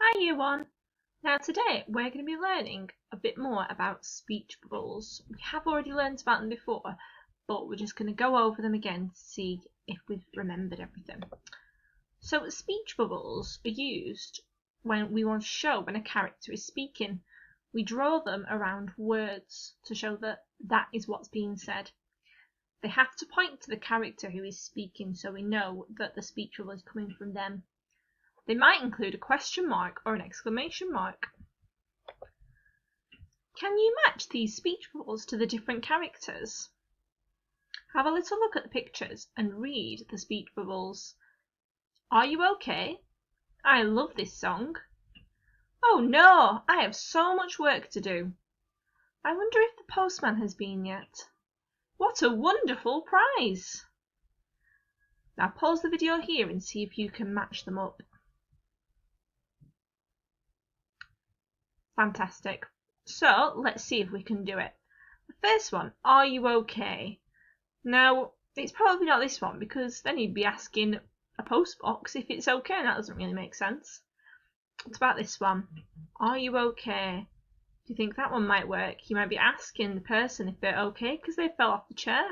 Hi year one! Now today we're going to be learning a bit more about speech bubbles. We have already learned about them before, but we're just going to go over them again to see if we've remembered everything. So speech bubbles are used when we want to show when a character is speaking. We draw them around words to show that that is what's being said. They have to point to the character who is speaking so we know that the speech bubble is coming from them. They might include a question mark or an exclamation mark. Can you match these speech bubbles to the different characters? Have a little look at the pictures and read the speech bubbles. Are you okay? I love this song. Oh no, I have so much work to do. I wonder if the postman has been yet. What a wonderful prize! Now pause the video here and see if you can match them up. Fantastic. So let's see if we can do it. The first one, are you okay? Now, it's probably not this one because then you'd be asking a postbox if it's okay, and that doesn't really make sense. What about this one? Are you okay? Do you think that one might work? You might be asking the person if they're okay because they fell off the chair.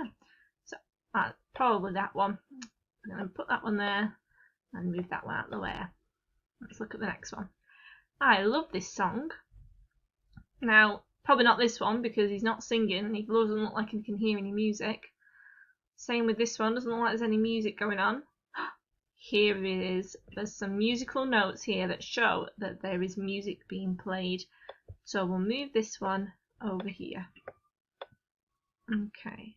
So probably that one. I'm going to put that one there and move that one out of the way. Let's look at the next one. I love this song. Now, probably not this one because he's not singing and he doesn't look like he can hear any music. Same with this one, doesn't look like there's any music going on. Here it is. There's some musical notes here that show that there is music being played. So we'll move this one over here. Okay.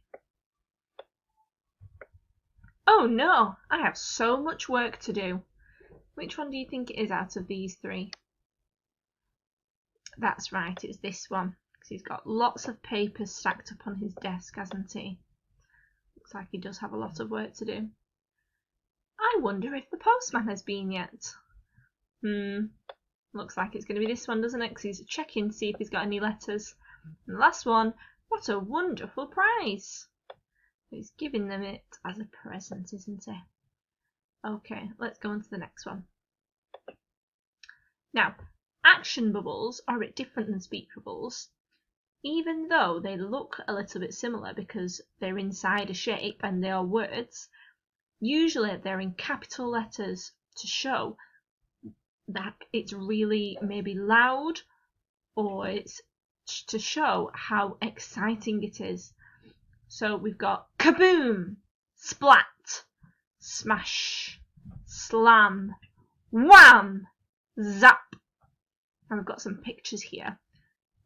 Oh no, I have so much work to do. Which one do you think it is out of these three? That's right, it's this one, because he's got lots of papers stacked up on his desk, hasn't he? Looks like he does have a lot of work to do. I wonder if the postman has been yet. Looks like it's going to be this one, doesn't it? Because he's checking to see if he's got any letters. And the last one, what a wonderful prize. He's giving them it as a present, isn't he? Okay, let's go on to the next one. Now, action bubbles are a bit different than speech bubbles, even though they look a little bit similar because they're inside a shape and they are words. Usually they're in capital letters to show that it's really maybe loud, or it's to show how exciting it is. So we've got kaboom, splat, smash, slam, wham, zap. And we've got some pictures here.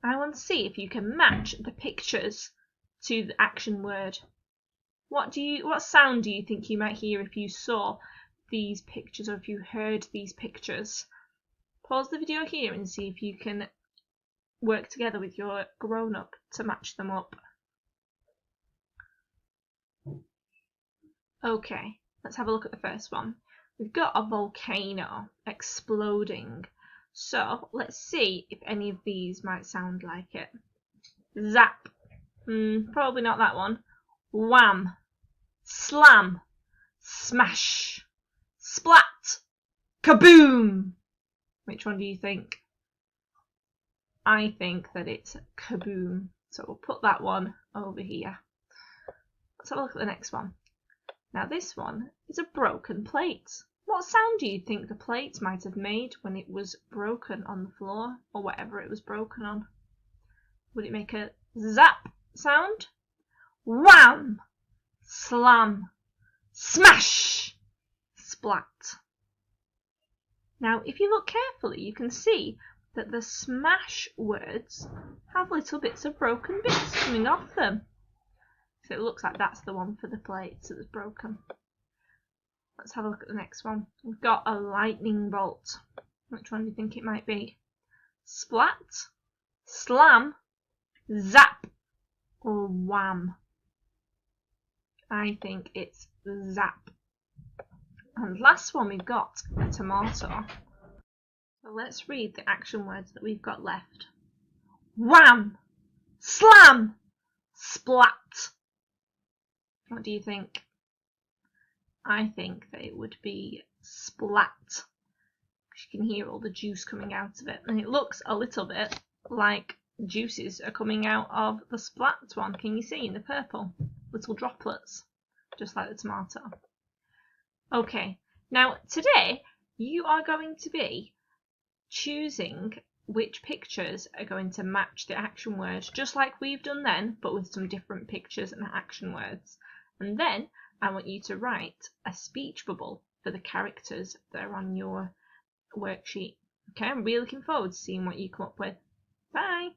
I want to see if you can match the pictures to the action word. What sound do you think you might hear if you saw these pictures or if you heard these pictures? Pause the video here and see if you can work together with your grown-up to match them up. Okay, let's have a look at the first one. We've got a volcano exploding. So let's see if any of these might sound like it. Zap. Probably not that one. Wham. Slam. Smash. Splat. Kaboom. Which one do you think? I think that it's kaboom. So we'll put that one over here. Let's have a look at the next one. Now this one is a broken plate. What sound do you think the plate might have made when it was broken on the floor, or whatever it was broken on? Would it make a zap sound? Wham! Slam! Smash! Splat! Now, if you look carefully, you can see that the smash words have little bits of broken bits coming off them. So it looks like that's the one for the plate that was broken. Let's have a look at the next one. We've got a lightning bolt. Which one do you think it might be? Splat, slam, zap, or wham? I think it's zap. And last one we've got a tomato. So let's read the action words that we've got left. Wham, slam, splat. What do you think? I think that it would be splat. You can hear all the juice coming out of it, and it looks a little bit like juices are coming out of the splat one. Can you see in the purple? Little droplets, just like the tomato. Okay, now today you are going to be choosing which pictures are going to match the action words, just like we've done then, but with some different pictures and action words. And then I want you to write a speech bubble for the characters that are on your worksheet. Okay, I'm really looking forward to seeing what you come up with. Bye!